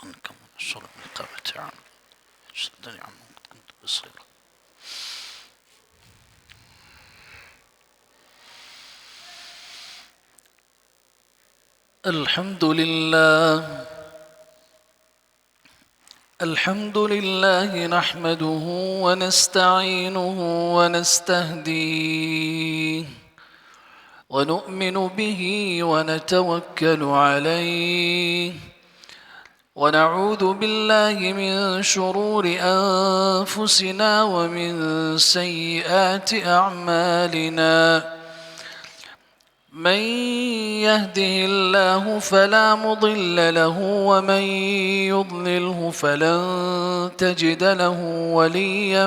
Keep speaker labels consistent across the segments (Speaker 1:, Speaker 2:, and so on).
Speaker 1: ظنكم ونشر النقابة عام صدني عم كنت بصيرا. الحمد لله نحمده ونستعينه ونستهديه ونؤمن به ونتوكل عليه ونعوذ بالله من شرور أنفسنا ومن سيئات أعمالنا. من يهده الله فلا مضل له ومن يضلله فلن تجد له وليا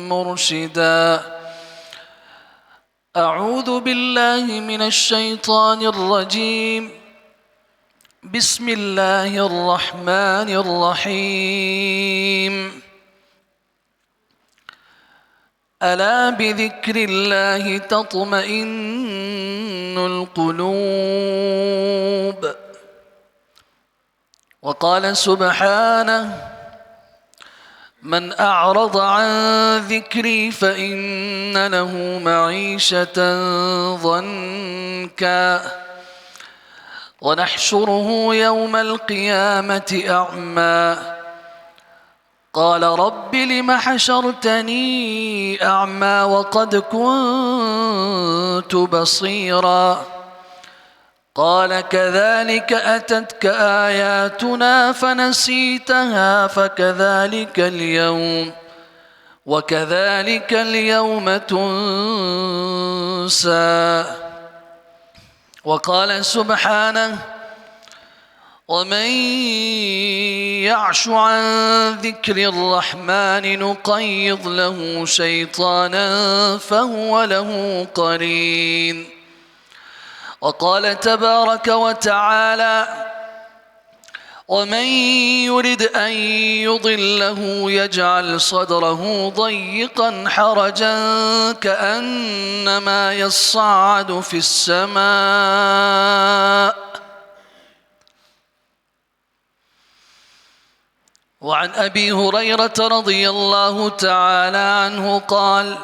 Speaker 1: مرشدا. أعوذ بالله من الشيطان الرجيم. بسم الله الرحمن الرحيم. ألا بذكر الله تطمئن القلوب. وقال سبحانه: من أعرض عن ذكري فإن له معيشة ضنكا ونحشره يوم القيامة أعمى. قال رب لم حشرتني أعمى وقد كنت بصيرا. قال كذلك أتتك آياتنا فنسيتها وكذلك اليوم تنسى. وقال سبحانه: ومن يعش عن ذكر الرحمن نقيض له شيطانا فهو له قرين. وقال تبارك وتعالى: ومن يرد أن يضله يجعل صدره ضيقا حرجا كأنما يصعد في السماء. وعن أبي هريرة رضي الله تعالى عنه قال: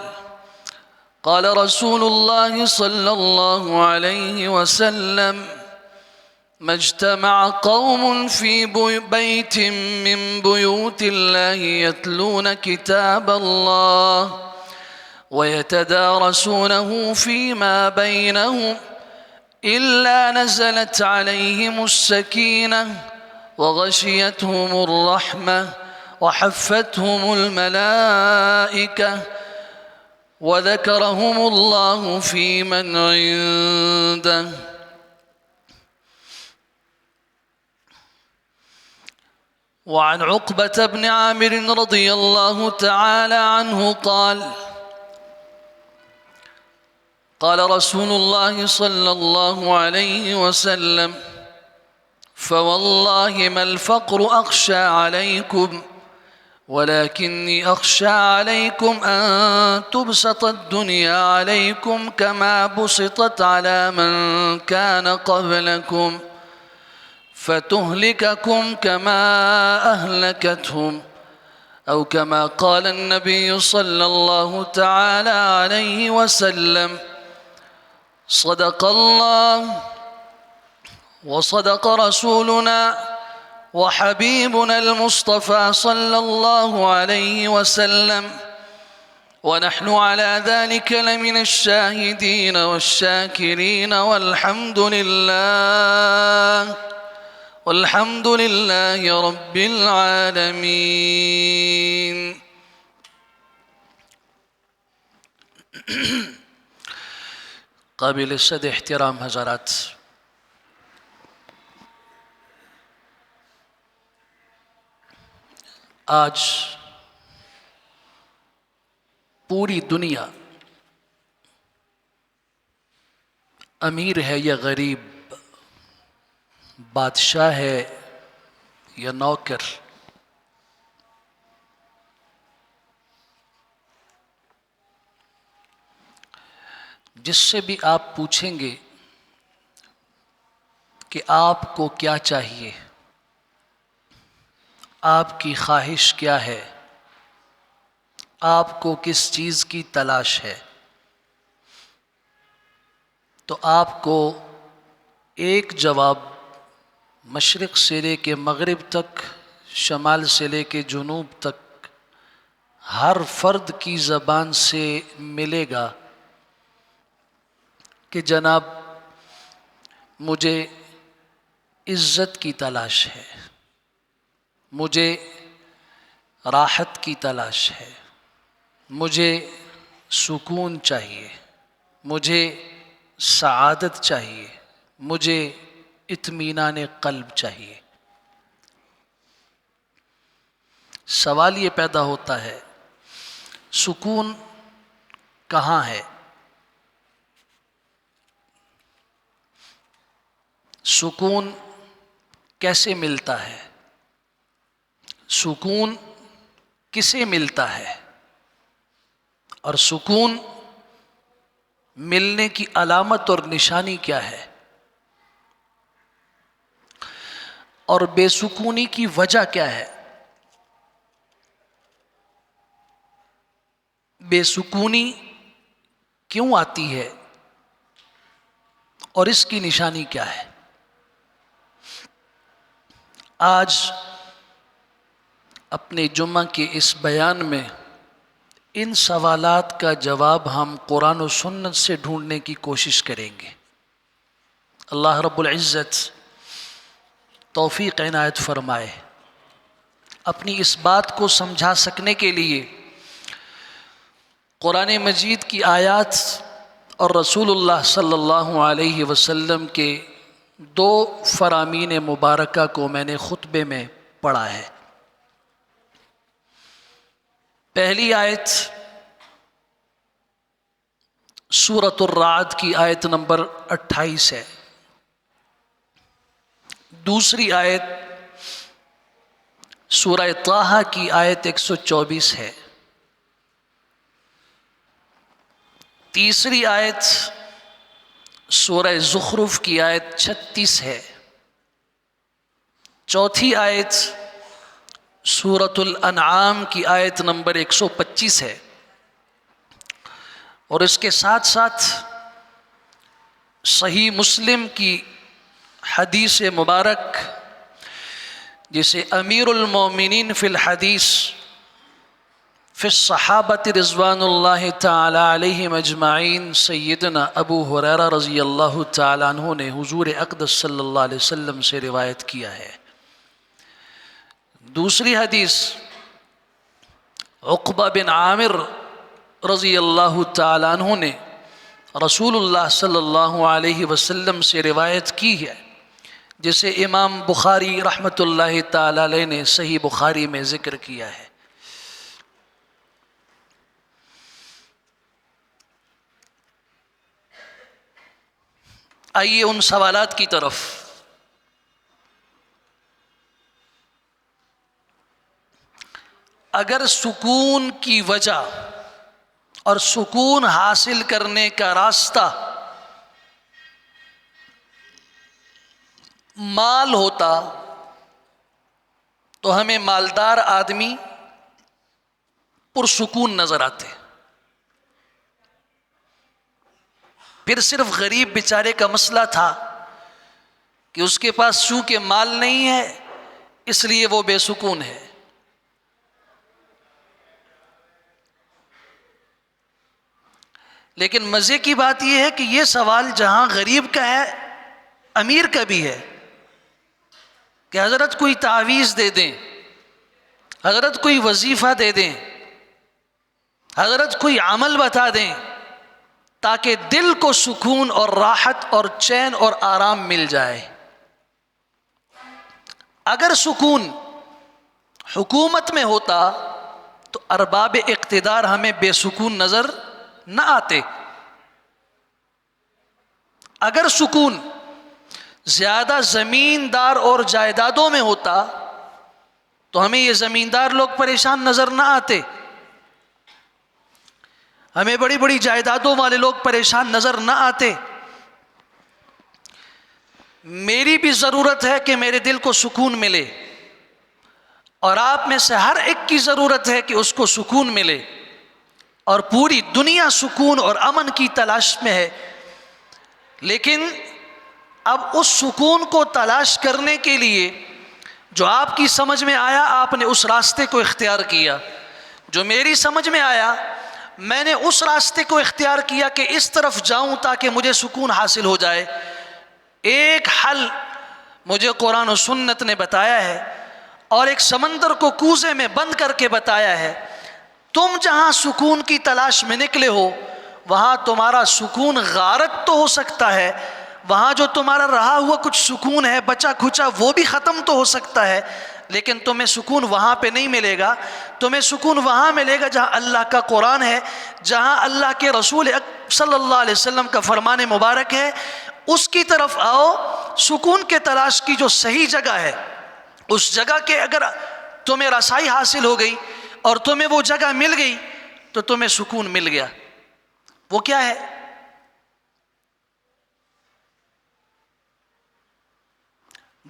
Speaker 1: قال رسول الله صلى الله عليه وسلم: ما اجتمع قوم في بيت من بيوت الله يتلون كتاب الله ويتدارسونه فيما بينهم إلا نزلت عليهم السكينة وغشيتهم الرحمة وحفتهم الملائكة وذكرهم الله في من عنده. وعن عقبة بن عامر رضي الله تعالى عنه قال: قال رسول الله صلى الله عليه وسلم: فوالله ما الفقر أخشى عليكم ولكني أخشى عليكم أن تبسط الدنيا عليكم كما بسطت على من كان قبلكم فتهلككم كما أهلكتهم، أو كما قال النبي صلى الله تعالى عليه وسلم: صدق الله وصدق رسولنا وحبيبنا المصطفى صلى الله عليه وسلم، ونحن على ذلك لمن الشاهدين والشاكرين والحمد لله رب العالمين. قابل صد احترام حضرات، آج پوری دنیا امیر ہے یا غریب، بادشاہ ہے یا نوکر، جس سے بھی آپ پوچھیں گے کہ آپ کو کیا چاہیے، آپ کی خواہش کیا ہے؟ آپ کو کس چیز کی تلاش ہے؟ تو آپ کو ایک جواب مشرق سے لے کے مغرب تک، شمال سے لے کے جنوب تک ہر فرد کی زبان سے ملے گا کہ جناب مجھے عزت کی تلاش ہے، مجھے راحت کی تلاش ہے، مجھے سکون چاہیے، مجھے سعادت چاہیے، مجھے اطمینان قلب چاہیے۔ سوال یہ پیدا ہوتا ہے سکون کہاں ہے؟ سکون کیسے ملتا ہے؟ سکون کسے ملتا ہے؟ اور سکون ملنے کی علامت اور نشانی کیا ہے؟ اور بے سکونی کی وجہ کیا ہے؟ بے سکونی کیوں آتی ہے اور اس کی نشانی کیا ہے؟ آج اپنے جمعہ کے اس بیان میں ان سوالات کا جواب ہم قرآن و سنت سے ڈھونڈنے کی کوشش کریں گے۔ اللہ رب العزت توفیق عنایت فرمائے۔ اپنی اس بات کو سمجھا سکنے کے لیے قرآن مجید کی آیات اور رسول اللہ صلی اللہ علیہ وسلم کے دو فرامین مبارکہ کو میں نے خطبے میں پڑھا ہے۔ پہلی آیت سورۃ الرعد کی آیت نمبر 28 ہے۔ دوسری آیت سورہ طٰہٰ کی آیت 124 ہے۔ تیسری آیت سورہ زخرف کی آیت 36 ہے۔ چوتھی آیت سورۃ الانعام کی آیت نمبر 125 ہے۔ اور اس کے ساتھ ساتھ صحیح مسلم کی حدیث مبارک جسے امیر المومنین فی الحدیث فی الصحابۃ رضوان اللہ تعالی علیہم اجمعین سیدنا ابو ہریرہ رضی اللہ تعالی عنہ نے حضور اقدس صلی اللہ علیہ وسلم سے روایت کیا ہے۔ دوسری حدیث عقبہ بن عامر رضی اللہ تعالی عنہ نے رسول اللہ صلی اللہ علیہ وسلم سے روایت کی ہے، جسے امام بخاری رحمۃ اللہ تعالی علیہ نے صحیح بخاری میں ذکر کیا ہے۔ آئیے ان سوالات کی طرف۔ اگر سکون کی وجہ اور سکون حاصل کرنے کا راستہ مال ہوتا تو ہمیں مالدار آدمی پرسکون نظر آتے، پھر صرف غریب بیچارے کا مسئلہ تھا کہ اس کے پاس چونکہ مال نہیں ہے اس لیے وہ بے سکون ہے۔ لیکن مزے کی بات یہ ہے کہ یہ سوال جہاں غریب کا ہے امیر کا بھی ہے کہ حضرت کوئی تعویذ دے دیں، حضرت کوئی وظیفہ دے دیں، حضرت کوئی عمل بتا دیں تاکہ دل کو سکون اور راحت اور چین اور آرام مل جائے۔ اگر سکون حکومت میں ہوتا تو ارباب اقتدار ہمیں بے سکون نظر نہ آتے۔ اگر سکون زیادہ زمیندار اور جائیدادوں میں ہوتا تو ہمیں یہ زمیندار لوگ پریشان نظر نہ آتے، ہمیں بڑی بڑی جائیدادوں والے لوگ پریشان نظر نہ آتے۔ میری بھی ضرورت ہے کہ میرے دل کو سکون ملے، اور آپ میں سے ہر ایک کی ضرورت ہے کہ اس کو سکون ملے، اور پوری دنیا سکون اور امن کی تلاش میں ہے، لیکن اب اس سکون کو تلاش کرنے کے لیے جو آپ کی سمجھ میں آیا آپ نے اس راستے کو اختیار کیا، جو میری سمجھ میں آیا میں نے اس راستے کو اختیار کیا کہ اس طرف جاؤں تاکہ مجھے سکون حاصل ہو جائے۔ ایک حل مجھے قرآن و سنت نے بتایا ہے، اور ایک سمندر کو کوزے میں بند کر کے بتایا ہے، تم جہاں سکون کی تلاش میں نکلے ہو وہاں تمہارا سکون غارت تو ہو سکتا ہے، وہاں جو تمہارا رہا ہوا کچھ سکون ہے بچا کھچا وہ بھی ختم تو ہو سکتا ہے، لیکن تمہیں سکون وہاں پہ نہیں ملے گا، تمہیں سکون وہاں ملے گا جہاں اللہ کا قرآن ہے، جہاں اللہ کے رسول صلی اللہ علیہ وسلم کا فرمان مبارک ہے، اس کی طرف آؤ۔ سکون کے تلاش کی جو صحیح جگہ ہے اس جگہ کے اگر تمہیں رسائی حاصل ہو گئی اور تمہیں وہ جگہ مل گئی تو تمہیں سکون مل گیا۔ وہ کیا ہے؟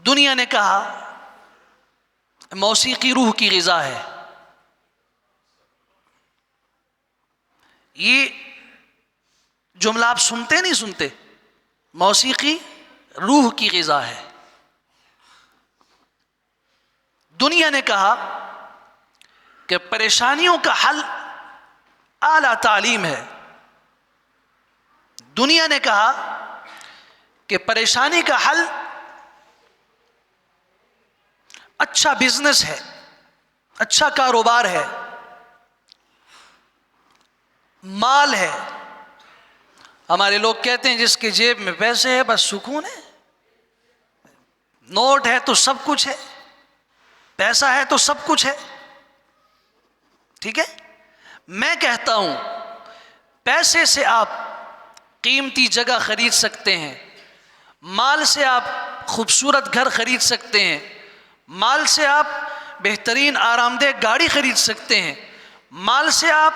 Speaker 1: دنیا نے کہا موسیقی روح کی غذا ہے، یہ جملہ آپ سنتے نہیں سنتے؟ موسیقی روح کی غذا ہے۔ دنیا نے کہا کہ پریشانیوں کا حل اعلیٰ تعلیم ہے، دنیا نے کہا کہ پریشانی کا حل اچھا بزنس ہے، اچھا کاروبار ہے، مال ہے۔ ہمارے لوگ کہتے ہیں جس کے جیب میں پیسے ہے بس سکون ہے، نوٹ ہے تو سب کچھ ہے، پیسہ ہے تو سب کچھ ہے۔ ٹھیک ہے، میں کہتا ہوں پیسے سے آپ قیمتی جگہ خرید سکتے ہیں، مال سے آپ خوبصورت گھر خرید سکتے ہیں، مال سے آپ بہترین آرام دہ گاڑی خرید سکتے ہیں، مال سے آپ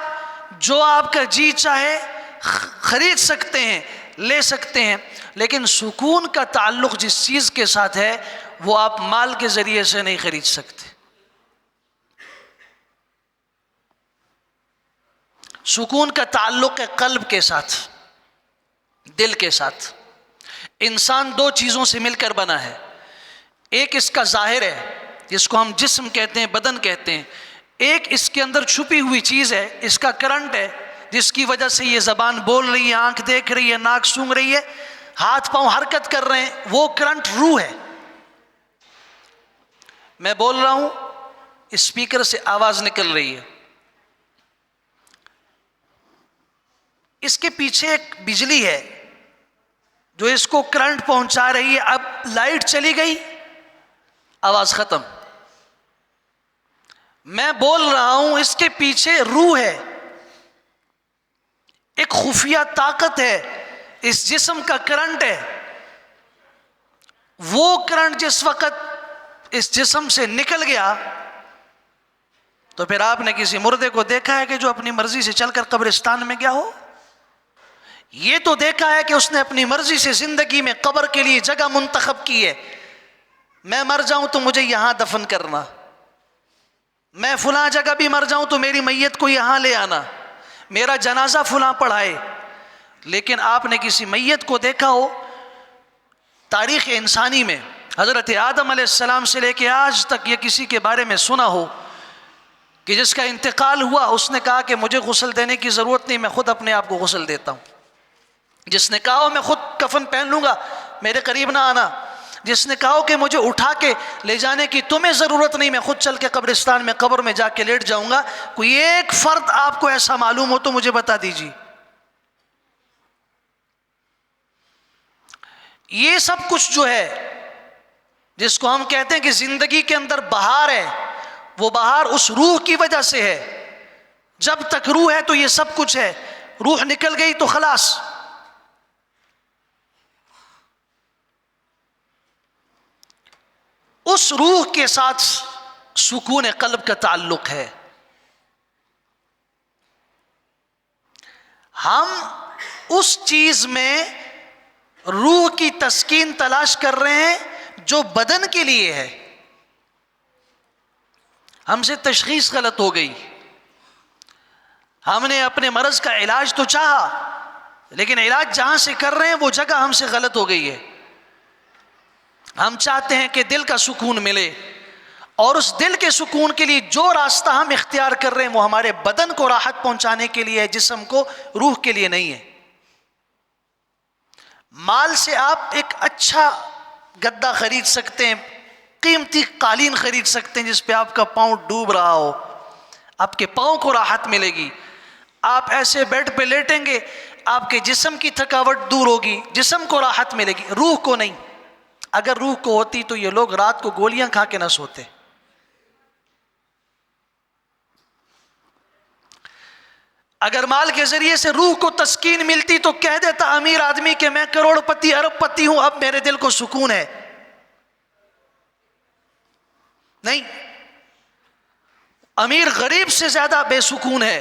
Speaker 1: جو آپ کا جی چاہے خرید سکتے ہیں، لے سکتے ہیں، لیکن سکون کا تعلق جس چیز کے ساتھ ہے وہ آپ مال کے ذریعے سے نہیں خرید سکتے۔ سکون کا تعلق ہے قلب کے ساتھ، دل کے ساتھ۔ انسان دو چیزوں سے مل کر بنا ہے، ایک اس کا ظاہر ہے جس کو ہم جسم کہتے ہیں، بدن کہتے ہیں، ایک اس کے اندر چھپی ہوئی چیز ہے، اس کا کرنٹ ہے جس کی وجہ سے یہ زبان بول رہی ہے، آنکھ دیکھ رہی ہے، ناک سونگھ رہی ہے، ہاتھ پاؤں حرکت کر رہے ہیں، وہ کرنٹ روح ہے۔ میں بول رہا ہوں اسپیکر سے آواز نکل رہی ہے، اس کے پیچھے ایک بجلی ہے جو اس کو کرنٹ پہنچا رہی ہے۔ اب لائٹ چلی گئی، آواز ختم۔ میں بول رہا ہوں اس کے پیچھے روح ہے، ایک خفیہ طاقت ہے، اس جسم کا کرنٹ ہے۔ وہ کرنٹ جس وقت اس جسم سے نکل گیا تو پھر آپ نے کسی مردے کو دیکھا ہے کہ جو اپنی مرضی سے چل کر قبرستان میں گیا ہو؟ یہ تو دیکھا ہے کہ اس نے اپنی مرضی سے زندگی میں قبر کے لیے جگہ منتخب کی ہے، میں مر جاؤں تو مجھے یہاں دفن کرنا، میں فلاں جگہ بھی مر جاؤں تو میری میت کو یہاں لے آنا، میرا جنازہ فلاں پڑھائے۔ لیکن آپ نے کسی میت کو دیکھا ہو تاریخ انسانی میں، حضرت آدم علیہ السلام سے لے کے آج تک یہ کسی کے بارے میں سنا ہو کہ جس کا انتقال ہوا اس نے کہا کہ مجھے غسل دینے کی ضرورت نہیں، میں خود اپنے آپ کو غسل دیتا ہوں؟ جس نے کہا ہو میں خود کفن پہن لوں گا، میرے قریب نہ آنا؟ جس نے کہا ہو کہ مجھے اٹھا کے لے جانے کی تمہیں ضرورت نہیں، میں خود چل کے قبرستان میں قبر میں جا کے لیٹ جاؤں گا؟ کوئی ایک فرد آپ کو ایسا معلوم ہو تو مجھے بتا دیجیے۔ یہ سب کچھ جو ہے جس کو ہم کہتے ہیں کہ زندگی کے اندر بہار ہے، وہ بہار اس روح کی وجہ سے ہے۔ جب تک روح ہے تو یہ سب کچھ ہے، روح نکل گئی تو خلاص۔ اس روح کے ساتھ سکون قلب کا تعلق ہے۔ ہم اس چیز میں روح کی تسکین تلاش کر رہے ہیں جو بدن کے لیے ہے۔ ہم سے تشخیص غلط ہو گئی، ہم نے اپنے مرض کا علاج تو چاہا لیکن علاج جہاں سے کر رہے ہیں وہ جگہ ہم سے غلط ہو گئی ہے۔ ہم چاہتے ہیں کہ دل کا سکون ملے، اور اس دل کے سکون کے لیے جو راستہ ہم اختیار کر رہے ہیں وہ ہمارے بدن کو راحت پہنچانے کے لیے ہے، جسم کو، روح کے لیے نہیں ہے۔ مال سے آپ ایک اچھا گدا خرید سکتے ہیں، قیمتی قالین خرید سکتے ہیں جس پہ آپ کا پاؤں ڈوب رہا ہو، آپ کے پاؤں کو راحت ملے گی۔ آپ ایسے بیڈ پہ لیٹیں گے، آپ کے جسم کی تھکاوٹ دور ہوگی، جسم کو راحت ملے گی، روح کو نہیں۔ اگر روح کو ہوتی تو یہ لوگ رات کو گولیاں کھا کے نہ سوتے۔ اگر مال کے ذریعے سے روح کو تسکین ملتی تو کہہ دیتا امیر آدمی کہ میں کروڑ پتی ارب پتی ہوں، اب میرے دل کو سکون ہے۔ نہیں، امیر غریب سے زیادہ بے سکون ہے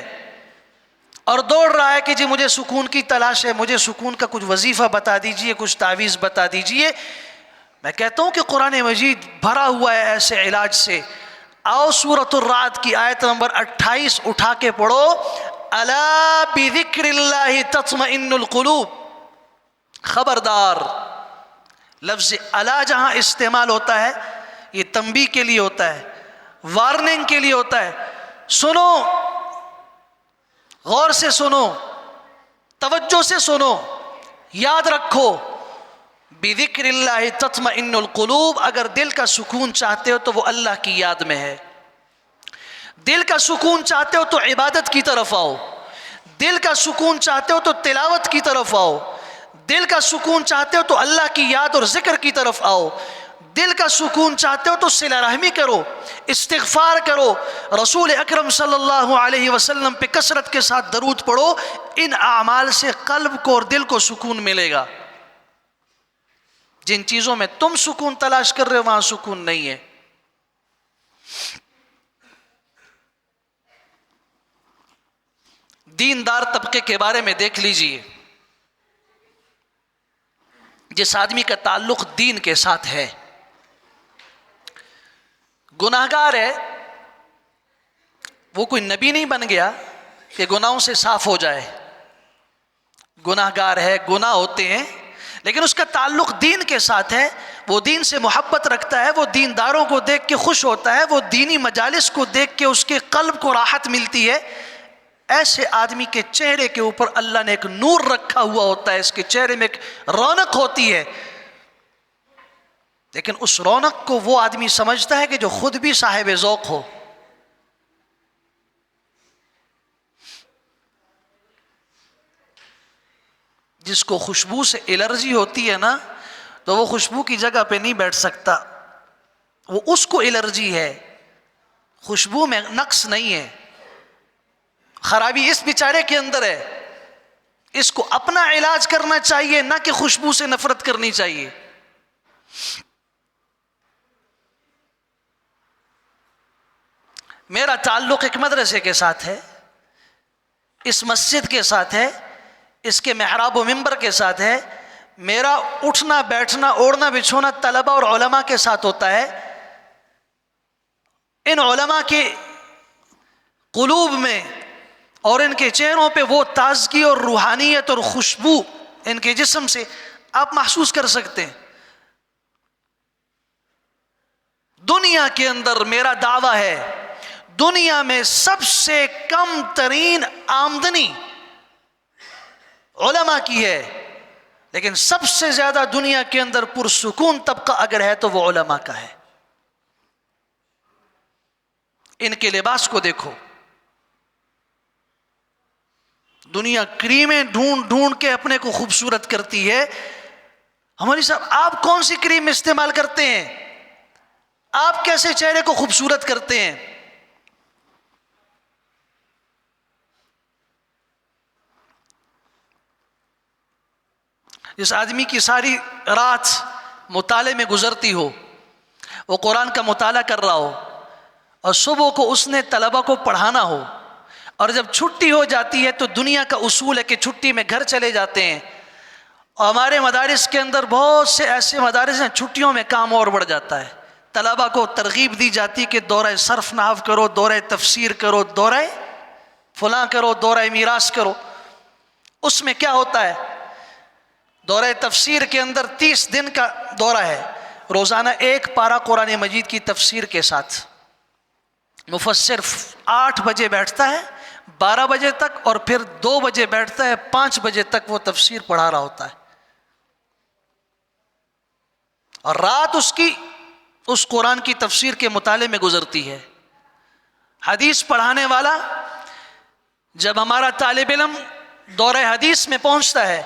Speaker 1: اور دوڑ رہا ہے کہ جی مجھے سکون کی تلاش ہے، مجھے سکون کا کچھ وظیفہ بتا دیجئے، کچھ تعویذ بتا دیجئے۔ میں کہتا ہوں کہ قرآن مجید بھرا ہوا ہے ایسے علاج سے۔ آؤ سورۃ الرعد کی آیت نمبر 28 اٹھا کے پڑھو، الا بذکر اللہ تطمئن القلوب۔ خبردار، لفظ الا جہاں استعمال ہوتا ہے یہ تنبیہ کے لیے ہوتا ہے، وارننگ کے لیے ہوتا ہے۔ سنو، غور سے سنو، توجہ سے سنو، یاد رکھو، بذکر اللہ تطمئن القلوب۔ اگر دل کا سکون چاہتے ہو تو وہ اللہ کی یاد میں ہے۔ دل کا سکون چاہتے ہو تو عبادت کی طرف آؤ، دل کا سکون چاہتے ہو تو تلاوت کی طرف آؤ، دل کا سکون چاہتے ہو تو اللہ کی یاد اور ذکر کی طرف آؤ، دل کا سکون چاہتے ہو تو صلہ رحمی کرو، استغفار کرو، رسول اکرم صلی اللہ علیہ وسلم پہ کثرت کے ساتھ درود پڑھو۔ ان اعمال سے قلب کو اور دل کو سکون ملے گا۔ جن چیزوں میں تم سکون تلاش کر رہے ہو وہاں سکون نہیں ہے۔ دیندار طبقے کے بارے میں دیکھ لیجئے، جس آدمی کا تعلق دین کے ساتھ ہے، گناہگار ہے، وہ کوئی نبی نہیں بن گیا کہ گناہوں سے صاف ہو جائے۔ گناہگار ہے، گناہ ہوتے ہیں، لیکن اس کا تعلق دین کے ساتھ ہے، وہ دین سے محبت رکھتا ہے، وہ دینداروں کو دیکھ کے خوش ہوتا ہے، وہ دینی مجالس کو دیکھ کے اس کے قلب کو راحت ملتی ہے۔ ایسے آدمی کے چہرے کے اوپر اللہ نے ایک نور رکھا ہوا ہوتا ہے، اس کے چہرے میں ایک رونق ہوتی ہے، لیکن اس رونق کو وہ آدمی سمجھتا ہے کہ جو خود بھی صاحب ذوق ہو۔ جس کو خوشبو سے الرجی ہوتی ہے نا تو وہ خوشبو کی جگہ پہ نہیں بیٹھ سکتا، وہ اس کو الرجی ہے، خوشبو میں نقص نہیں ہے، خرابی اس بیچارے کے اندر ہے۔ اس کو اپنا علاج کرنا چاہیے، نہ کہ خوشبو سے نفرت کرنی چاہیے۔ میرا تعلق ایک مدرسے کے ساتھ ہے، اس مسجد کے ساتھ ہے، اس کے محراب و منبر کے ساتھ ہے، میرا اٹھنا بیٹھنا اوڑھنا بچھونا طلبہ اور علماء کے ساتھ ہوتا ہے۔ ان علماء کے قلوب میں اور ان کے چہروں پہ وہ تازگی اور روحانیت اور خوشبو ان کے جسم سے آپ محسوس کر سکتے ہیں۔ دنیا کے اندر میرا دعویٰ ہے، دنیا میں سب سے کم ترین آمدنی علماء کی ہے، لیکن سب سے زیادہ دنیا کے اندر پرسکون طبقہ اگر ہے تو وہ علماء کا ہے۔ ان کے لباس کو دیکھو، دنیا کریمیں ڈھونڈ ڈھونڈ کے اپنے کو خوبصورت کرتی ہے۔ ہماری صاحب آپ کون سی کریم استعمال کرتے ہیں؟ آپ کیسے چہرے کو خوبصورت کرتے ہیں؟ جس آدمی کی ساری رات مطالعے میں گزرتی ہو، وہ قرآن کا مطالعہ کر رہا ہو، اور صبح کو اس نے طلبہ کو پڑھانا ہو، اور جب چھٹی ہو جاتی ہے تو دنیا کا اصول ہے کہ چھٹی میں گھر چلے جاتے ہیں، اور ہمارے مدارس کے اندر بہت سے ایسے مدارس ہیں چھٹیوں میں کام اور بڑھ جاتا ہے، طلبہ کو ترغیب دی جاتی کہ دورہ صرف نحو کرو، دورہ تفسیر کرو، دورہ فلاں کرو، دورہ میراث کرو. اس میں کیا ہوتا ہے؟ دورہ تفسیر کے اندر 30 دن کا دورہ ہے، روزانہ ایک پارہ قرآن مجید کی تفسیر کے ساتھ. مفسر 8 بجے بیٹھتا ہے 12 بجے تک، اور پھر 2 بجے بیٹھتا ہے 5 بجے تک وہ تفسیر پڑھا رہا ہوتا ہے، اور رات اس قرآن کی تفسیر کے مطالعے میں گزرتی ہے. حدیث پڑھانے والا جب ہمارا طالب علم دورہ حدیث میں پہنچتا ہے،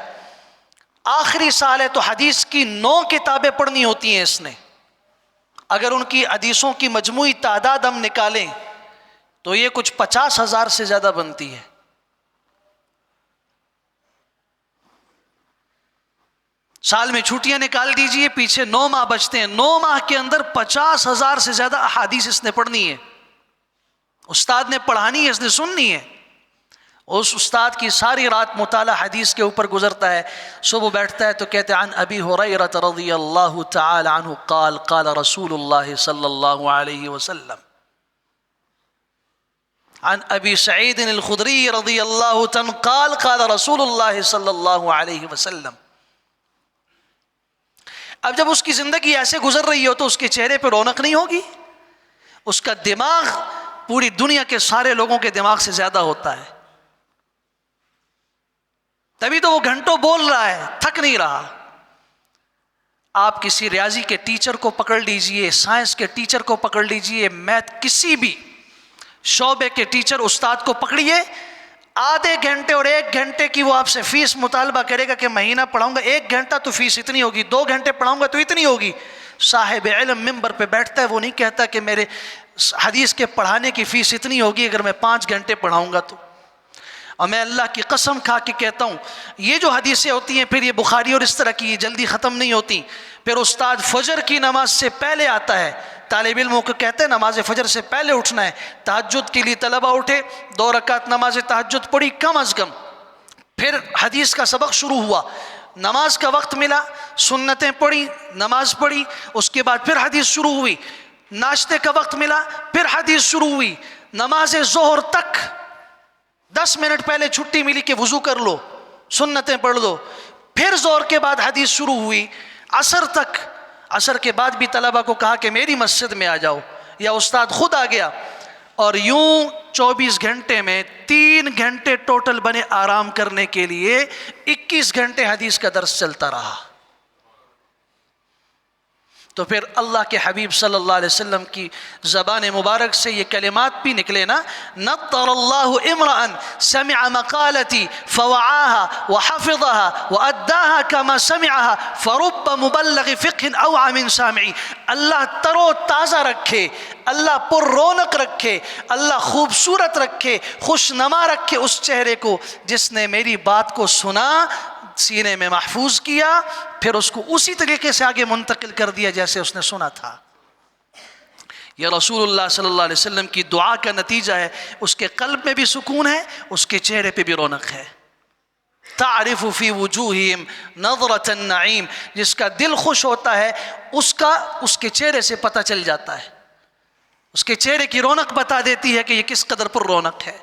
Speaker 1: آخری سال ہے تو حدیث کی 9 کتابیں پڑھنی ہوتی ہیں اس نے. اگر ان کی حدیثوں کی مجموعی تعداد ہم نکالیں تو یہ کچھ 50,000 سے زیادہ بنتی ہے. سال میں چھٹیاں نکال دیجئے، پیچھے 9 ماہ بچتے ہیں، 9 ماہ کے اندر 50,000 سے زیادہ احادیث اس نے پڑھنی ہے. استاد نے پڑھانی ہے، اس نے سننی ہے. اس استاد کی ساری رات مطالعہ حدیث کے اوپر گزرتا ہے. صبح بیٹھتا ہے تو کہتے ہیں عن ابی ہریرہ رضی اللہ تعالی عنہ قال قال رسول اللہ صلی اللہ علیہ وسلم. عن ابی سعید الخدری رضی اللہ عنہ قال قال رسول اللہ صلی اللہ علیہ وسلم. اب جب اس کی زندگی ایسے گزر رہی ہو تو اس کے چہرے پہ رونق نہیں ہوگی؟ اس کا دماغ پوری دنیا کے سارے لوگوں کے دماغ سے زیادہ ہوتا ہے، تبھی تو وہ گھنٹوں بول رہا ہے، تھک نہیں رہا. آپ کسی ریاضی کے ٹیچر کو پکڑ لیجئے، سائنس کے ٹیچر کو پکڑ لیجئے، میتھ کسی بھی شعبے کے ٹیچر استاد کو پکڑیے، آدھے گھنٹے اور 1 گھنٹے کی وہ آپ سے فیس مطالبہ کرے گا کہ مہینہ پڑھاؤں گا، 1 گھنٹہ تو فیس اتنی ہوگی، 2 گھنٹے پڑھاؤں گا تو اتنی ہوگی. صاحب علم ممبر پہ بیٹھتا ہے، وہ نہیں کہتا کہ میرے حدیث کے پڑھانے کی فیس اتنی ہوگی اگر میں 5 گھنٹے پڑھاؤں گا تو. اور میں اللہ کی قسم کھا کے کہتا ہوں، یہ جو حدیثیں ہوتی ہیں پھر یہ بخاری اور اس طرح کی جلدی ختم نہیں ہوتی. پھر استاد فجر کی نماز سے پہلے آتا ہے، طالب علموں کو کہتے ہیں نماز فجر سے پہلے اٹھنا ہے. تہجد کے لیے طلبہ اٹھے، 2 رکعت نماز تہجد پڑھی کم از کم. پھر حدیث کا سبق شروع ہوا، نماز کا وقت ملا، سنتیں پڑھی، نماز پڑھی، اس کے بعد پھر حدیث شروع ہوئی. ناشتے کا وقت ملا، پھر حدیث شروع ہوئی. نماز ظہر تک 10 منٹ پہلے چھٹی ملی کہ وضو کر لو، سنتیں پڑھ لو. پھر ظہر کے بعد حدیث شروع ہوئی عصر تک. عصر کے بعد بھی طلبہ کو کہا کہ میری مسجد میں آ جاؤ، یا استاد خود آ گیا. اور یوں 24 گھنٹے میں 3 گھنٹے ٹوٹل بنے آرام کرنے کے لیے، 21 گھنٹے حدیث کا درس چلتا رہا. تو پھر اللہ کے حبیب صلی اللہ علیہ وسلم کی زبان مبارک سے یہ کلمات بھی نکلے نا، نطر اللہ امرأ سمع مقالتی فوعاها وحفظها واداها كما سمعها فرب مبلغ فقہ اوعى من سامعی. اللہ تر و تازہ رکھے، اللہ پر رونق رکھے، اللہ خوبصورت رکھے، خوش نما رکھے اس چہرے کو جس نے میری بات کو سنا، سینے میں محفوظ کیا، پھر اس کو اسی طریقے سے آگے منتقل کر دیا جیسے اس نے سنا تھا. یہ رسول اللہ صلی اللہ علیہ وسلم کی دعا کا نتیجہ ہے. اس کے قلب میں بھی سکون ہے، اس کے چہرے پہ بھی رونق ہے. تعرف فی وجوہہم نظرۃ النعیم، جس کا دل خوش ہوتا ہے اس کے چہرے سے پتہ چل جاتا ہے، اس کے چہرے کی رونق بتا دیتی ہے کہ یہ کس قدر پر رونق ہے.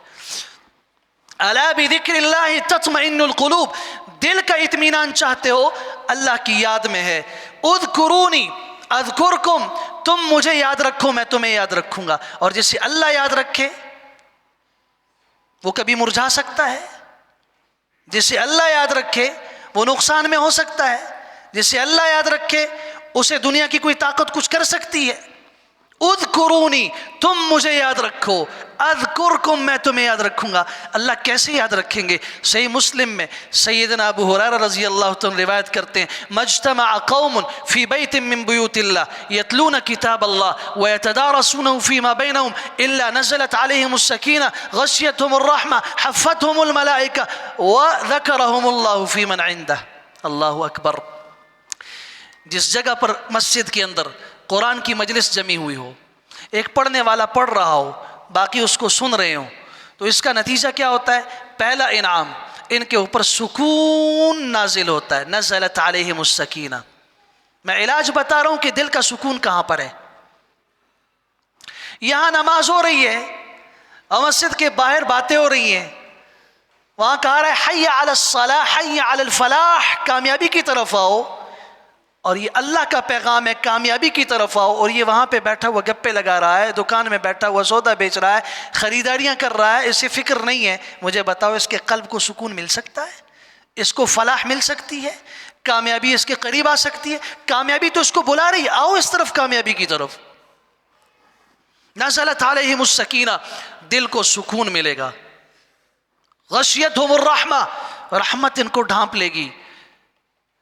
Speaker 1: الا بذکر اللہ تطمئن القلوب، دل کا اطمینان چاہتے ہو اللہ کی یاد میں ہے. اذکرونی اذکرکم، تم مجھے یاد رکھو میں تمہیں یاد رکھوں گا. اور جسے اللہ یاد رکھے وہ کبھی مرجھا سکتا ہے؟ جسے اللہ یاد رکھے وہ نقصان میں ہو سکتا ہے؟ جسے اللہ یاد رکھے اسے دنیا کی کوئی طاقت کچھ کر سکتی ہے؟ اذکرونی، تم مجھے یاد رکھو، اذکرکم، میں تمہیں یاد رکھوں گا. اللہ کیسے یاد رکھیں گے؟ صحیح مسلم میں سیدنا ابو ہریرہ رضی اللہ عنہ روایت کرتے ہیں، مجتمع قوم فی بیت من بیوت اللہ یتلون کتاب اللہ ویتدارسونه فیما بینہم الا نزلت علیہم السکینہ غشیتہم الرحمہ حفتہم الملائکہ وذکرہم اللہ فی من عندہ. اللہ اکبر. جس جگہ پر مسجد کے اندر قرآن کی مجلس جمی ہوئی ہو، ایک پڑھنے والا پڑھ رہا ہو، باقی اس کو سن رہے ہوں، تو اس کا نتیجہ کیا ہوتا ہے؟ پہلا انعام، ان کے اوپر سکون نازل ہوتا ہے. نزلت علیہم السکینہ. میں علاج بتا رہا ہوں کہ دل کا سکون کہاں پر ہے. یہاں نماز ہو رہی ہے اور مسجد کے باہر باتیں ہو رہی ہیں، وہاں کہا رہا ہے حی علی الصلاح حی علی الفلاح، کامیابی کی طرف آؤ، اور یہ اللہ کا پیغام ہے کامیابی کی طرف آؤ، اور یہ وہاں پہ بیٹھا ہوا گپے لگا رہا ہے، دکان میں بیٹھا ہوا سودا بیچ رہا ہے، خریداریاں کر رہا ہے، اسے فکر نہیں ہے۔ مجھے بتاؤ اس کے قلب کو سکون مل سکتا ہے؟ اس کو فلاح مل سکتی ہے؟ کامیابی اس کے قریب آ سکتی ہے؟ کامیابی تو اس کو بلا رہی ہے، آؤ اس طرف، کامیابی کی طرف۔ نزلت علیہم السکینہ، دل کو سکون ملے گا۔ غشیتہم الرحمہ، رحمت ان کو ڈھانپ لے گی۔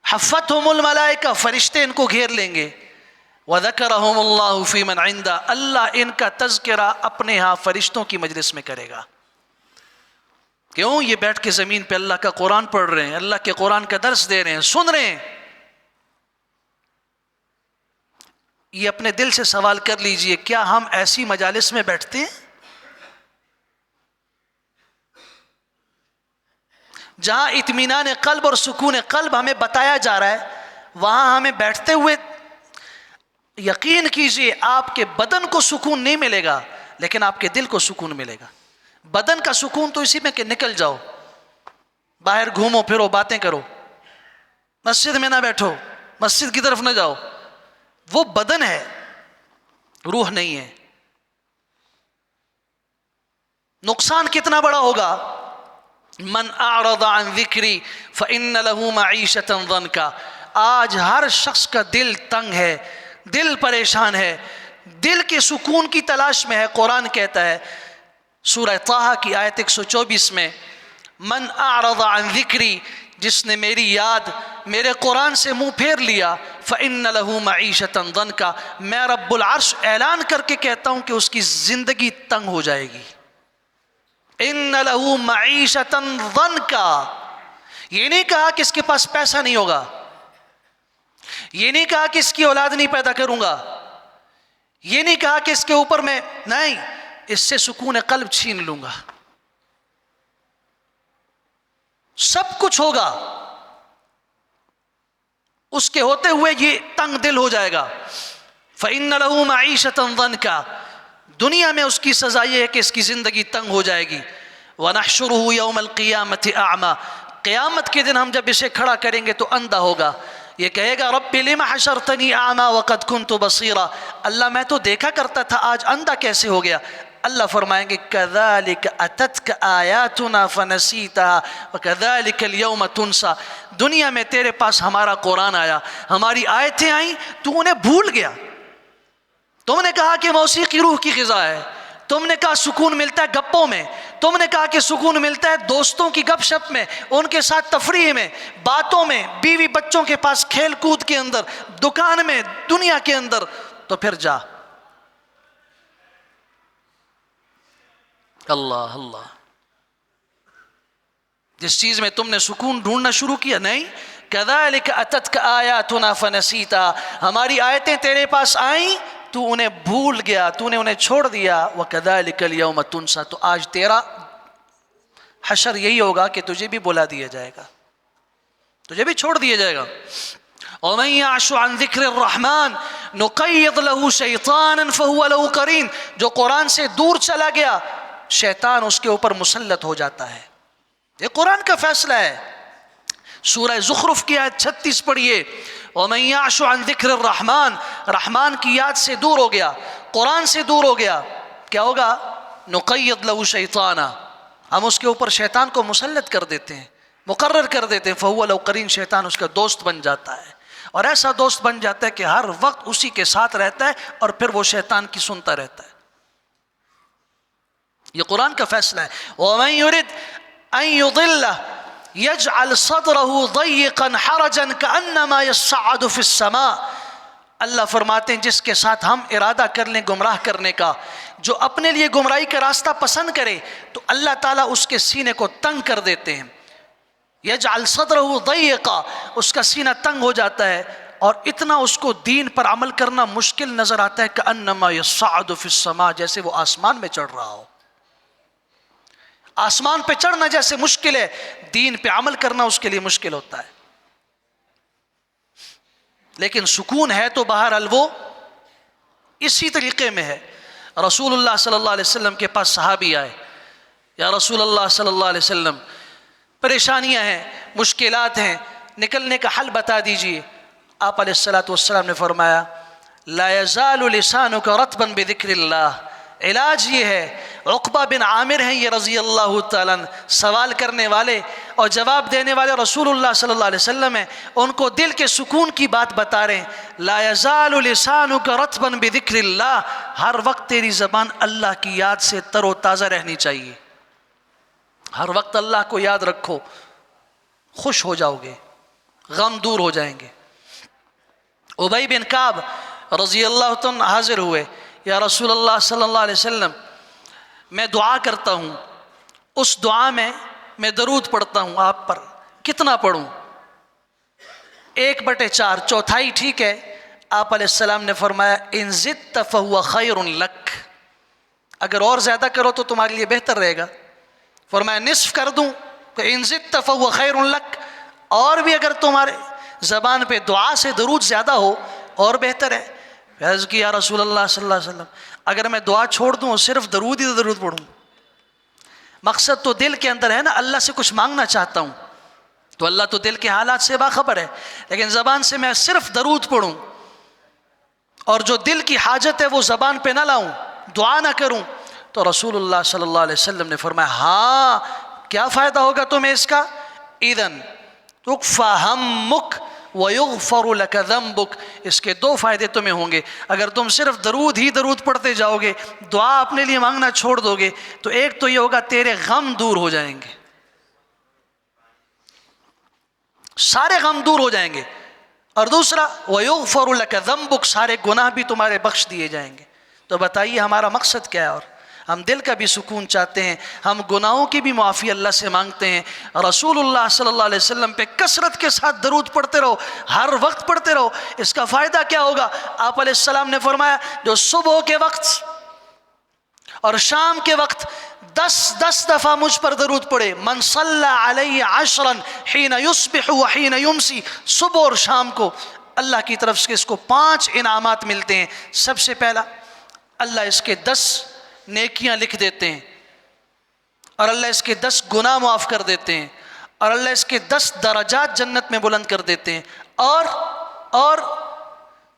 Speaker 1: حفتہم الملائکہ، فرشتے ان کو گھیر لیں گے۔ وذکرہم اللہ فی من عندہ، اللہ ان کا تذکرہ اپنے ہاں فرشتوں کی مجلس میں کرے گا۔ کیوں؟ یہ بیٹھ کے زمین پہ اللہ کا قرآن پڑھ رہے ہیں، اللہ کے قرآن کا درس دے رہے ہیں، سن رہے ہیں۔ یہ اپنے دل سے سوال کر لیجئے، کیا ہم ایسی مجالس میں بیٹھتے ہیں جہاں اطمینان قلب اور سکون قلب ہمیں بتایا جا رہا ہے؟ وہاں ہمیں بیٹھتے ہوئے یقین کیجئے آپ کے بدن کو سکون نہیں ملے گا، لیکن آپ کے دل کو سکون ملے گا۔ بدن کا سکون تو اسی میں کہ نکل جاؤ، باہر گھومو پھرو، باتیں کرو، مسجد میں نہ بیٹھو، مسجد کی طرف نہ جاؤ، وہ بدن ہے، روح نہیں ہے۔ نقصان کتنا بڑا ہوگا؟ من اعرض عن ذکری فإن له معیشة ضنکا۔ آج ہر شخص کا دل تنگ ہے، دل پریشان ہے، دل کے سکون کی تلاش میں ہے۔ قرآن کہتا ہے سورہ طٰہٰ کی آیت 124 میں، من اعرض عن ذکری، جس نے میری یاد، میرے قرآن سے منہ پھیر لیا، فإن له معیشة ضنکا، میں رب العرش اعلان کر کے کہتا ہوں کہ اس کی زندگی تنگ ہو جائے گی۔ ان له معیشة ضنکا، یہ نہیں کہا کہ اس کے پاس پیسہ نہیں ہوگا، یہ نہیں کہا کہ اس کی اولاد نہیں پیدا کروں گا، یہ نہیں کہا کہ اس کے اوپر میں نہیں، اس سے سکون قلب چھین لوں گا۔ سب کچھ ہوگا، اس کے ہوتے ہوئے یہ تنگ دل ہو جائے گا۔ فإن له معیشة ضنکا، دنیا میں اس کی سزا یہ ہے کہ اس کی زندگی تنگ ہو جائے گی۔ وَنَحْشُرُهُ يَوْمَ الْقِيَامَةِ أَعْمَى، قیامت کے دن ہم جب اسے کھڑا کریں گے تو اندھا ہوگا، یہ کہے گا رب لم حشرتنی اعمیٰ وقد كنت بصیرا، اللہ میں تو دیکھا کرتا تھا، آج اندھا کیسے ہو گیا؟ اللہ فرمائیں گے كَذَلِكَ أَتَتْكَ آيَاتُنَا فَنَسِيتَهَا وَكَذَلِكَ الْيَوْمَ تُنْسَى، دنیا میں تیرے پاس ہمارا قرآن آیا، ہماری آیتیں آئیں، تو انہیں بھول گیا۔ تم نے کہا کہ موسیقی روح کی غذا ہے، تم نے کہا سکون ملتا ہے گپوں میں، تم نے کہا کہ سکون ملتا ہے دوستوں کی گپ شپ میں، ان کے ساتھ تفریح میں، باتوں میں، بیوی بچوں کے پاس کھیل کود کے اندر، دکان میں، دنیا کے اندر، تو پھر جا۔ اللہ اللہ، جس چیز میں تم نے سکون ڈھونڈنا شروع کیا، نہیں، كَذَلِكَ أَتَتْكَ آيَاتُنَا فَنَسِيتَهَا، ہماری آیتیں تیرے پاس آئیں تو انہیں بھول گیا، تو نے انہیں چھوڑ دیا۔ وَكَذَلِكَ الْيَوْمَ تُنْسَى، تو آج تیرا حشر یہی ہوگا کہ تجھے بھی بلا دیا جائے گا، تجھے بھی چھوڑ دیا جائے گا۔ وَمَن يَعْشُ عَن ذِكْرِ الرَّحْمَنِ نُقَيِّضْ لَهُ شَيْطَانًا فَهُوَ لَهُ قَرِينٌ، جو قرآن سے دور چلا گیا شیطان اس کے اوپر مسلط ہو جاتا ہے۔ یہ قرآن کا فیصلہ ہے۔ سورہ زخرف کی آیت 36 پڑھیے، وَمَن يَعْشُ عَن ذِكْرِ الرَّحْمَنِ، رحمان کی یاد سے دور ہو گیا، قرآن سے دور ہو گیا، کیا ہوگا؟ نُقَيِّضْ لَهُ شَيْطَانًا، ہم اس کے اوپر شیطان کو مسلط کر دیتے ہیں، مقرر کر دیتے ہیں، فَهُوَ لَهُ قَرِينٌ، شیطان اس کا دوست بن جاتا ہے، اور ایسا دوست بن جاتا ہے کہ ہر وقت اسی کے ساتھ رہتا ہے اور پھر وہ شیطان کی سنتا رہتا ہے۔ یہ قرآن کا فیصلہ ہے۔ وَمَن يُرِدْ أَن يُضِلَّهُ يَجْعَلْ صَدْرَهُ ضَيِّقًا حَرَجًا كَأَنَّمَا يَصَّعَّدُ فِي السَّمَاءِ، اللہ فرماتے ہیں جس کے ساتھ ہم ارادہ کر لیں گمراہ کرنے کا، جو اپنے لیے گمراہی کا راستہ پسند کرے تو اللہ تعالیٰ اس کے سینے کو تنگ کر دیتے ہیں۔ يَجْعَلْ صَدْرَهُ ضَيِّقًا، اس کا سینہ تنگ ہو جاتا ہے اور اتنا اس کو دین پر عمل کرنا مشکل نظر آتا ہے، كَأَنَّمَا يَصَّعَّدُ فِي السَّمَاءِ، جیسے وہ آسمان میں چڑھ رہا ہو۔ آسمان پہ چڑھنا جیسے مشکل ہے، دین پہ عمل کرنا اس کے لیے مشکل ہوتا ہے۔ لیکن سکون ہے تو بہرحال وہ اسی طریقے میں ہے۔ رسول اللہ صلی اللہ علیہ وسلم کے پاس صحابی آئے، یا رسول اللہ صلی اللہ علیہ وسلم پریشانیاں ہیں، مشکلات ہیں، نکلنے کا حل بتا دیجئے۔ آپ علیہ الصلوۃ والسلام نے فرمایا لا یزال لسانک رطبا بذکر اللہ، علاج یہ ہے۔ عقبہ بن عامر ہیں یہ رضی اللہ تعالیٰ عنہ، سوال کرنے والے اور جواب دینے والے رسول اللہ صلی اللہ علیہ وسلم ہیں، ان کو دل کے سکون کی بات بتا رہے ہیں۔ لا یزال لسانک رطبا بذکر اللہ، ہر وقت تیری زبان اللہ کی یاد سے تر و تازہ رہنی چاہیے، ہر وقت اللہ کو یاد رکھو، خوش ہو جاؤ گے، غم دور ہو جائیں گے۔ ابی بن کعب رضی اللہ عنہ حاضر ہوئے، یا رسول اللہ صلی اللہ علیہ وسلم میں دعا کرتا ہوں، اس دعا میں میں درود پڑھتا ہوں، آپ پر کتنا پڑھوں؟ 1/4، چوتھائی ٹھیک ہے۔ آپ علیہ السلام نے فرمایا ان زدت فہو خیر لک، اگر اور زیادہ کرو تو تمہارے لیے بہتر رہے گا۔ فرمایا نصف کر دوں کہ ان زدت فہو خیر لک، اور بھی اگر تمہارے زبان پہ دعا سے درود زیادہ ہو اور بہتر ہے۔ عرض کی یا رسول اللہ صلی اللہ علیہ وسلم اگر میں دعا چھوڑ دوں اور صرف درود ہی درود پڑھوں، مقصد تو دل کے اندر ہے نا، اللہ سے کچھ مانگنا چاہتا ہوں، تو اللہ تو دل کے حالات سے باخبر ہے، لیکن زبان سے میں صرف درود پڑھوں اور جو دل کی حاجت ہے وہ زبان پہ نہ لاؤں، دعا نہ کروں، تو رسول اللہ صلی اللہ علیہ وسلم نے فرمایا ہاں کیا فائدہ ہوگا تمہیں اس کا؟ اذن تکفی ہمک ویغفر لک ذنبک، اس کے 2 فائدے تمہیں ہوں گے۔ اگر تم صرف درود ہی درود پڑھتے جاؤ گے، دعا اپنے لیے مانگنا چھوڑ دو گے، تو ایک تو یہ ہوگا تیرے غم دور ہو جائیں گے، سارے غم دور ہو جائیں گے، اور دوسرا ویغفر لک ذنبک، سارے گناہ بھی تمہارے بخش دیے جائیں گے۔ تو بتائیے ہمارا مقصد کیا ہے؟ اور ہم دل کا بھی سکون چاہتے ہیں، ہم گناہوں کی بھی معافی اللہ سے مانگتے ہیں۔ رسول اللہ صلی اللہ علیہ وسلم پہ کثرت کے ساتھ درود پڑھتے رہو، ہر وقت پڑھتے رہو۔ اس کا فائدہ کیا ہوگا؟ آپ علیہ السلام نے فرمایا جو صبح کے وقت اور شام کے وقت 10 دفعہ مجھ پر درود پڑھے، من صلی علی 10 حین یصبح وحین یمسی، صبح اور شام کو اللہ کی طرف سے اس کو 5 انعامات ملتے ہیں۔ سب سے پہلا، اللہ اس کے 10 نیکیاں لکھ دیتے ہیں، اور اللہ اس کے 10 گناہ معاف کر دیتے ہیں، اور اللہ اس کے 10 درجات جنت میں بلند کر دیتے ہیں، اور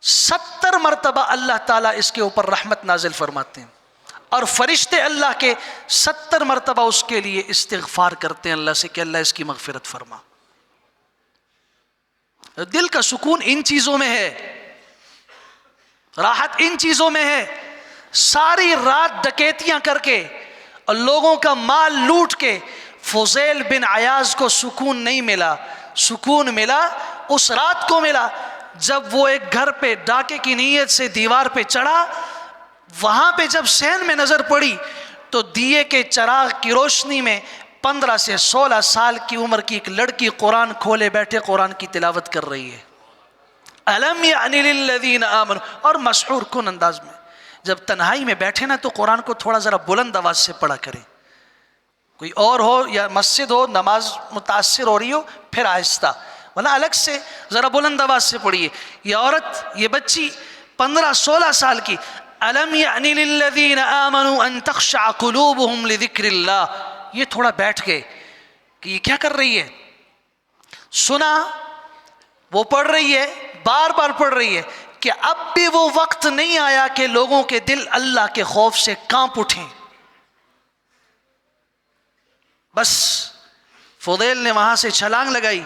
Speaker 1: 70 مرتبہ اللہ تعالیٰ اس کے اوپر رحمت نازل فرماتے ہیں، اور فرشتے اللہ کے 70 مرتبہ اس کے لیے استغفار کرتے ہیں اللہ سے کہ اللہ اس کی مغفرت فرما۔ دل کا سکون ان چیزوں میں ہے، راحت ان چیزوں میں ہے۔ ساری رات ڈکیتیاں کر کے اور لوگوں کا مال لوٹ کے فضیل بن عیاض کو سکون نہیں ملا، سکون ملا اس رات کو ملا جب وہ ایک گھر پہ ڈاکے کی نیت سے دیوار پہ چڑھا، وہاں پہ جب صحن میں نظر پڑی تو دیے کے چراغ کی روشنی میں 15 سے 16 سال کی عمر کی ایک لڑکی قرآن کھولے بیٹھے قرآن کی تلاوت کر رہی ہے، الم یعن للذین آمنوا، اور مسحور کن انداز میں۔ جب تنہائی میں بیٹھے نا تو قرآن کو تھوڑا ذرا بلند آواز سے پڑھا کریں، کوئی اور ہو یا مسجد ہو نماز متاثر ہو رہی ہو پھر آہستہ، ورنہ الگ سے ذرا بلند آواز سے پڑھیے۔ یہ عورت، یہ بچی 15-16 سال کی، الم یعن للذین آمنوا ان تخشع قلوبہم لذکر اللہ، یہ تھوڑا بیٹھ گئے کہ یہ کیا کر رہی ہے، سنا وہ پڑھ رہی ہے، بار بار پڑھ رہی ہے کہ اب بھی وہ وقت نہیں آیا کہ لوگوں کے دل اللہ کے خوف سے کانپ اٹھیں۔ بس فضیل نے وہاں سے چھلانگ لگائی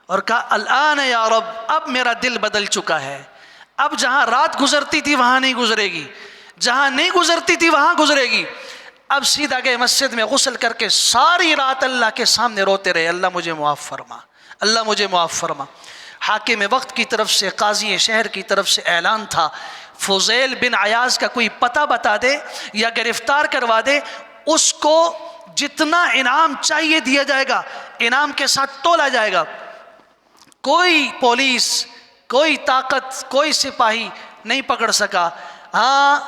Speaker 1: اور کہا الآن یا رب، اب میرا دل بدل چکا ہے، اب جہاں رات گزرتی تھی وہاں نہیں گزرے گی، جہاں نہیں گزرتی تھی وہاں گزرے گی۔ اب سیدھا گئے مسجد میں، غسل کر کے ساری رات اللہ کے سامنے روتے رہے، اللہ مجھے معاف فرما، اللہ مجھے معاف فرما۔ حاکم وقت کی طرف سے، قاضی شہر کی طرف سے اعلان تھا فضیل بن عیاض کا کوئی پتہ بتا دے یا گرفتار کروا دے، اس کو جتنا انعام چاہیے دیا جائے گا، انعام کے ساتھ تولا جائے گا۔ کوئی پولیس، کوئی طاقت، کوئی سپاہی نہیں پکڑ سکا۔ ہاں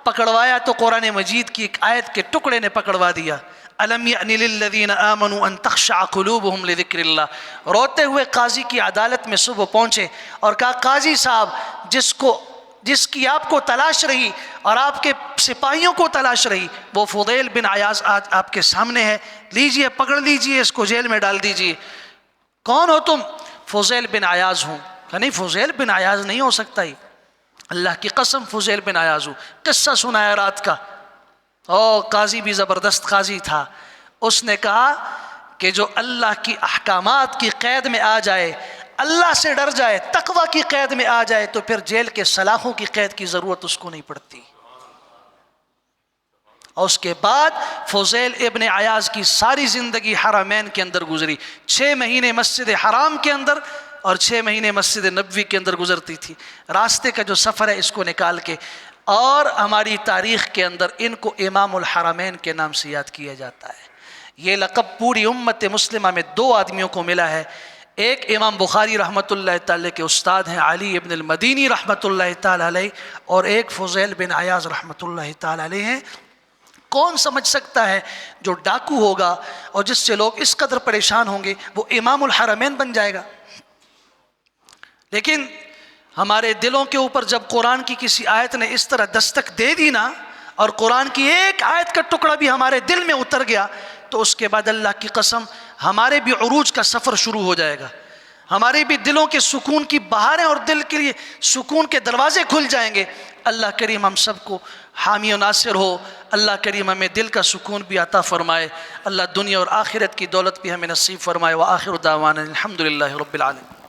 Speaker 1: پکڑوایا تو قرآن مجید کی ایک آیت کے ٹکڑے نے پکڑوا دیا، الم یعن للذین آمنوا ان تخشع قلوبہم لذکر اللہ۔ روتے ہوئے قاضی کی عدالت میں صبح پہنچے اور کہا قاضی صاحب، جس کو جس کی آپ کو تلاش رہی اور آپ کے سپاہیوں کو تلاش رہی، وہ فضیل بن عیاض آج آپ کے سامنے ہے، لیجئے پکڑ لیجئے، اس کو جیل میں ڈال دیجئے۔ کون ہو تم؟ فضیل بن عیاض ہوں۔ کہ نہیں فضیل بن عیاض نہیں ہو سکتا ہی، اللہ کی قسم فضیل بن عیاض ہوں۔ قصہ سنایا رات کا، قاضی بھی زبردست قاضی تھا، اس نے کہا کہ جو اللہ کی احکامات کی قید میں آ جائے، اللہ سے ڈر جائے، تقوی کی قید میں آ جائے، تو پھر جیل کے سلاخوں کی قید کی ضرورت اس کو نہیں پڑتی۔ اور اس کے بعد فضیل ابن عیاض کی ساری زندگی حرمین کے اندر گزری، 6 مہینے مسجد حرام کے اندر اور 6 مہینے مسجد نبوی کے اندر گزرتی تھی۔ راستے کا جو سفر ہے اس کو نکال کے، اور ہماری تاریخ کے اندر ان کو امام الحرمین کے نام سے یاد کیا جاتا ہے۔ یہ لقب پوری امت مسلمہ میں 2 آدمیوں کو ملا ہے، ایک امام بخاری رحمۃ اللہ تعالی کے استاد ہیں علی ابن المدینی رحمۃ اللہ تعالی علیہ، اور ایک فضیل بن عیاض رحمۃ اللہ تعالی علیہ ہیں۔ کون سمجھ سکتا ہے جو ڈاکو ہوگا اور جس سے لوگ اس قدر پریشان ہوں گے وہ امام الحرمین بن جائے گا؟ لیکن ہمارے دلوں کے اوپر جب قرآن کی کسی آیت نے اس طرح دستک دے دی نا، اور قرآن کی ایک آیت کا ٹکڑا بھی ہمارے دل میں اتر گیا، تو اس کے بعد اللہ کی قسم ہمارے بھی عروج کا سفر شروع ہو جائے گا، ہمارے بھی دلوں کے سکون کی بہاریں اور دل کے لیے سکون کے دروازے کھل جائیں گے۔ اللہ کریم ہم سب کو حامی و ناصر ہو، اللہ کریم ہمیں دل کا سکون بھی عطا فرمائے، اللہ دنیا اور آخرت کی دولت بھی ہمیں نصیب فرمائے۔ وآخر دعوانا الحمدللہ رب العالمین۔